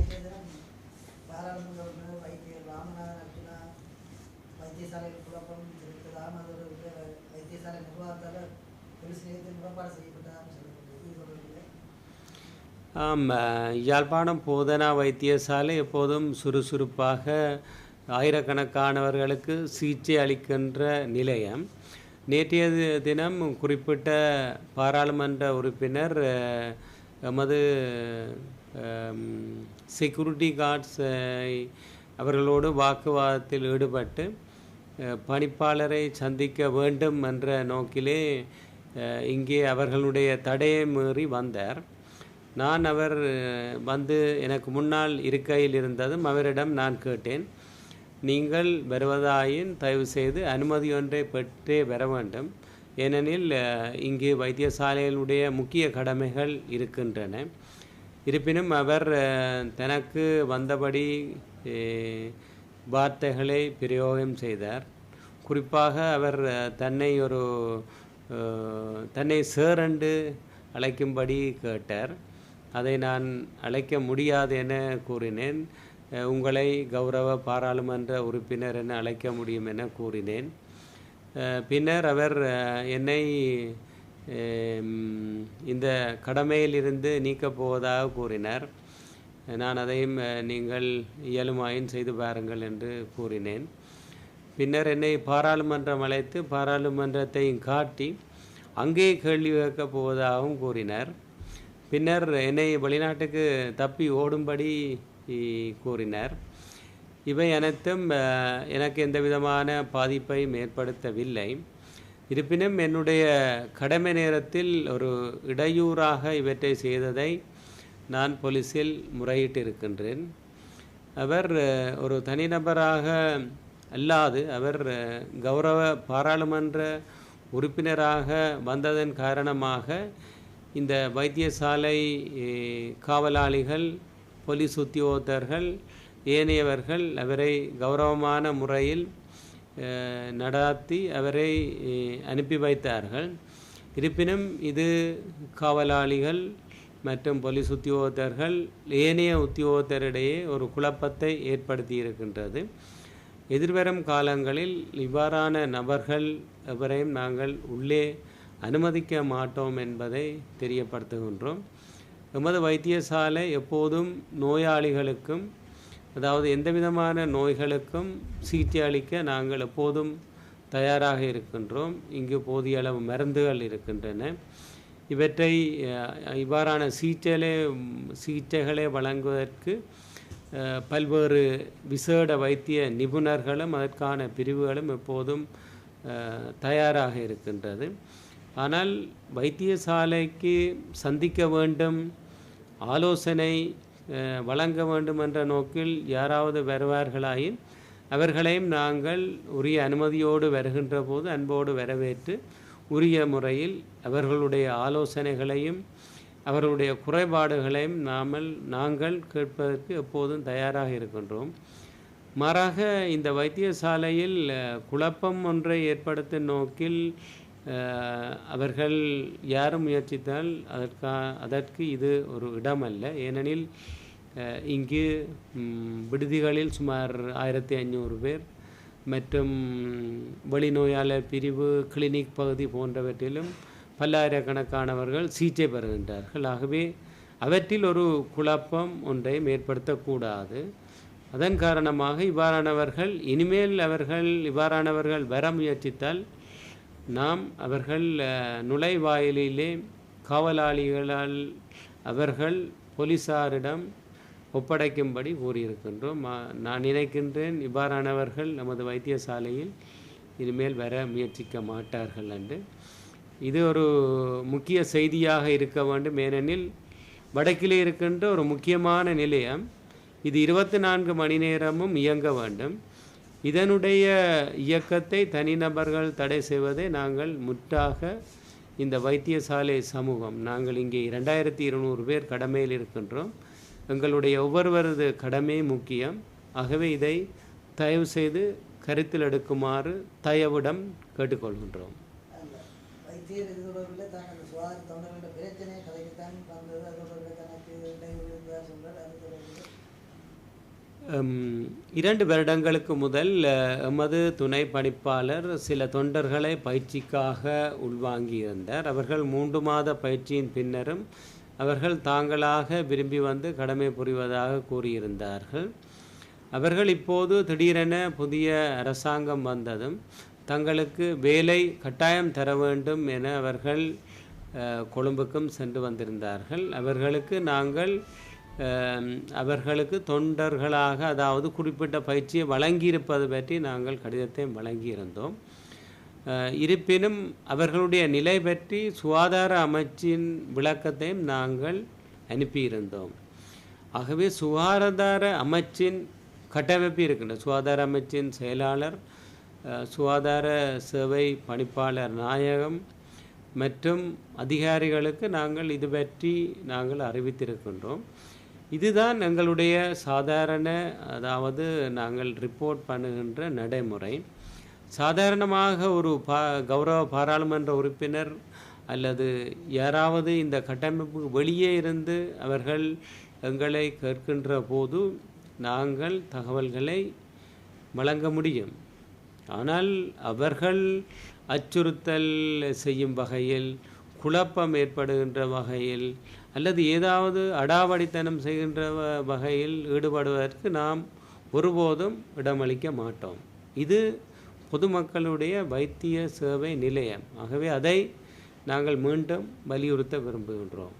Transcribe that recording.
நேற்றைய தினம் பாராளுமன்ற உறுப்பினர் வைத்தியர் ராமநாதன் அர்ஜுனா வைத்தியசாலையில் குழப்பம் இருக்கிறதாம். அதோட வைத்தியசாலை நிர்வாகத்தால் போலீஸ் நிலையத்தில் முறைப்பாடு செய்யப்பட்டதாக சொல்லப்பட்டது. ஆம், யாழ்ப்பாணம் போதனா வைத்தியசாலை எப்போதும் சுறுசுறுப்பாக ஆயிரக்கணக்கானவர்களுக்கு சிகிச்சை அளிக்கின்ற நிலையம். நேற்றைய தினம் குறிப்பிட்ட பாராளுமன்ற உறுப்பினர் எமது செக்யூரிட்டி கார்ட்ஸ் அவர்களோடு வாக்குவாதத்தில் ஈடுபட்டு பணிப்பாளரை சந்திக்க வேண்டும் என்ற நோக்கிலே இங்கே அவர்களுடைய தடையை மீறி வந்தார். நான் அவர் வந்து எனக்கு முன்னால் இருக்கையில் இருந்ததும் அவரிடம் நான் கேட்டேன், நீங்கள் வருவதாயின் தயவு செய்து அனுமதி ஒன்றை பெற்றே வர வேண்டும், ஏனெனில் இங்கு வைத்தியசாலைகளுடைய முக்கிய கடமைகள் இருக்கின்றன. இருப்பினும் அவர் தனக்கு வந்தபடி வார்த்தைகளை பிரயோகம் செய்தார். குறிப்பாக அவர் தன்னை சேர் என்று அழைக்கும்படி கேட்டார். அதை நான் அழைக்க முடியாது என கூறினேன். உங்களை கௌரவ பாராளுமன்ற உறுப்பினர் என அழைக்க முடியும் என கூறினேன். பின்னர் அவர் என்னை இந்த கடமையிலிருந்து நீக்கப் போவதாக கூறினார். நான் அதையும் நீங்கள் இயலுமாயின் செய்து பாருங்கள் என்று கூறினேன். பின்னர் என்னை பாராளுமன்றம் அழைத்து பாராளுமன்றத்தையும் காட்டி அங்கே கேள்வி கேட்கப் போவதாகவும் கூறினார். பின்னர் என்னை வெளிநாட்டுக்கு தப்பி ஓடும்படி கூறினார். இவை அனைத்தும் எனக்கு எந்த விதமான பாதிப்பையும் ஏற்படுத்தவில்லை. இருப்பினும் என்னுடைய கடமை நேரத்தில் ஒரு இடையூறாக இவற்றை செய்ததை நான் போலீஸில் முறையிட்டிருக்கின்றேன். அவர் ஒரு தனிநபராக அல்லாது அவர் கௌரவ பாராளுமன்ற உறுப்பினராக வந்ததன் காரணமாக இந்த வைத்தியசாலை காவலாளிகள், போலீஸ் உத்தியோகத்தர்கள், ஏனையவர்கள் அவரை கௌரவமான முறையில் நடாத்தி அவரை அனுப்பி வைத்தார்கள். இருப்பினும் இது காவலாளிகள் மற்றும் போலீஸ் உத்தியோகத்தர்கள் ஏனைய உத்தியோகத்தரிடையே ஒரு குழப்பத்தை ஏற்படுத்தி இருக்கின்றது. எதிர்வரும் காலங்களில் இவ்வாறான நபர்கள் எவரையும் நாங்கள் உள்ளே அனுமதிக்க மாட்டோம் என்பதை தெரியப்படுத்துகின்றோம். எமது வைத்தியசாலை எப்போதும் நோயாளிகளுக்கும், அதாவது எந்த விதமான நோய்களுக்கும் சிகிச்சை அளிக்க நாங்கள் எப்போதும் தயாராக இருக்கின்றோம். இங்கு போதிய அளவு மருந்துகள் இருக்கின்றன. இவற்றை இவ்வாறான சிகிச்சைகளை வழங்குவதற்கு பல்வேறு விசேட வைத்திய நிபுணர்களும் அதற்கான பிரிவுகளும் எப்போதும் தயாராக இருக்கின்றது. ஆனால் வைத்தியசாலைக்கு சந்திக்க வேண்டும், ஆலோசனை வழங்க வேண்டும் என்ற நோக்கில் யாராவது வருவார்களாயின் அவர்களையும் நாங்கள் உரிய அனுமதியோடு வருகின்ற போது அன்போடு வரவேற்று உரிய முறையில் அவர்களுடைய ஆலோசனைகளையும் அவர்களுடைய குறைபாடுகளையும் நாங்கள் கேட்பதற்கு எப்போதும் தயாராக இருக்கின்றோம். மாறாக இந்த வைத்தியசாலையில் குழப்பம் ஒன்றை ஏற்படுத்தும் நோக்கில் அவர்கள் யாரும் முயற்சித்தால் அதற்கு இது ஒரு இடமல்ல. ஏனெனில் இங்கு விடுதிகளில் சுமார் 1500 பேர் மற்றும் வெளிநோயாளர் பிரிவு, கிளினிக் பகுதி போன்றவற்றிலும் பல்லாயிரக்கணக்கானவர்கள் சிகிச்சை பெறுகின்றார்கள். ஆகவே அவற்றில் ஒரு குழப்பம் ஒன்றை ஏற்படுத்தக்கூடாது. அதன் காரணமாக இவ்வாறானவர்கள் இனிமேல் இவ்வாறானவர்கள் வர முயற்சித்தால் நாம் அவர்கள் நுழைவாயிலிலே காவலாளிகளால் அவர்கள் போலீஸாரிடம் ஒப்படைக்கும்படி கூறியிருக்கின்றோம். நான் நினைக்கின்றேன் இவ்வாறானவர்கள் நமது வைத்தியசாலையில் இனிமேல் வர முயற்சிக்க மாட்டார்கள் என்று. இது ஒரு முக்கிய செய்தியாக இருக்க வேண்டும். ஏனெனில் வடக்கிலே இருக்கின்ற ஒரு முக்கியமான நிலையம் இது 24 மணி நேரமும் இயங்க வேண்டும். இதனுடைய இயக்கத்தை தனிநபர்கள் தடை செய்வதை நாங்கள் முற்றாக இந்த வைத்தியசாலை சமூகம், நாங்கள் இங்கே 2200 பேர் கடமையில் இருக்கின்றோம். எங்களுடைய ஒவ்வொருவரது கடமை முக்கியம். ஆகவே இதை தயவு செய்து கருத்தில் எடுக்குமாறு தயவுடன் கேட்டுக்கொள்கின்றோம். 2 வருடங்களுக்கு முதல் எமது துணை பணிப்பாளர் சில தொண்டர்களை பயிற்சிக்காக உள்வாங்கியிருந்தார். அவர்கள் 3 மாத பயிற்சியின் பின்னரும் அவர்கள் தாங்களாக விரும்பி வந்து கடமை புரிவதாக கூறியிருந்தார்கள். அவர்கள் இப்போது திடீரென புதிய அரசாங்கம் வந்ததும் தங்களுக்கு வேலை கட்டாயம் தர வேண்டும் என அவர்கள் கொழும்புக்கும் சென்று வந்திருந்தார்கள். அவர்களுக்கு நாங்கள் அவர்களுக்கு தொண்டர்களாக, அதாவது குறிப்பிட்ட பயிற்சியை வழங்கியிருப்பது பற்றி நாங்கள் கடிதத்தை வழங்கியிருந்தோம். இருப்பினும் அவர்களுடைய நிலை பற்றி சுகாதார அமைச்சின் விளக்கத்தையும் நாங்கள் அனுப்பியிருந்தோம். ஆகவே சுகாதார அமைச்சின் கட்டமைப்பு இருக்கின்ற சுகாதார அமைச்சின் செயலாளர், சுகாதார சேவை பணிப்பாளர் நாயகம் மற்றும் அதிகாரிகளுக்கு நாங்கள் இது பற்றி நாங்கள் அறிவித்திருக்கின்றோம். இதுதான் எங்களுடைய சாதாரண, அதாவது நாங்கள் ரிப்போர்ட் பண்ணுகின்ற நடைமுறை. சாதாரணமாக ஒரு கௌரவ பாராளுமன்ற உறுப்பினர் அல்லது யாராவது இந்த கட்டமைப்புக்கு வெளியே இருந்து அவர்கள் எங்களை கேட்கின்ற போது நாங்கள் தகவல்களை வழங்க முடியும். ஆனால் அவர்கள் அச்சுறுத்தல் செய்யும் வகையில், குழப்பம் ஏற்படுகின்ற வகையில் அல்லது ஏதாவது அடாவடித்தனம் செய்கின்ற வகையில் ஈடுபடுவதற்கு நாம் ஒருபோதும் இடமளிக்க மாட்டோம். இது பொதுமக்களுடைய வைத்திய சேவை நிலையம். ஆகவே அதை நாங்கள் மீண்டும் வலியுறுத்த விரும்புகின்றோம்.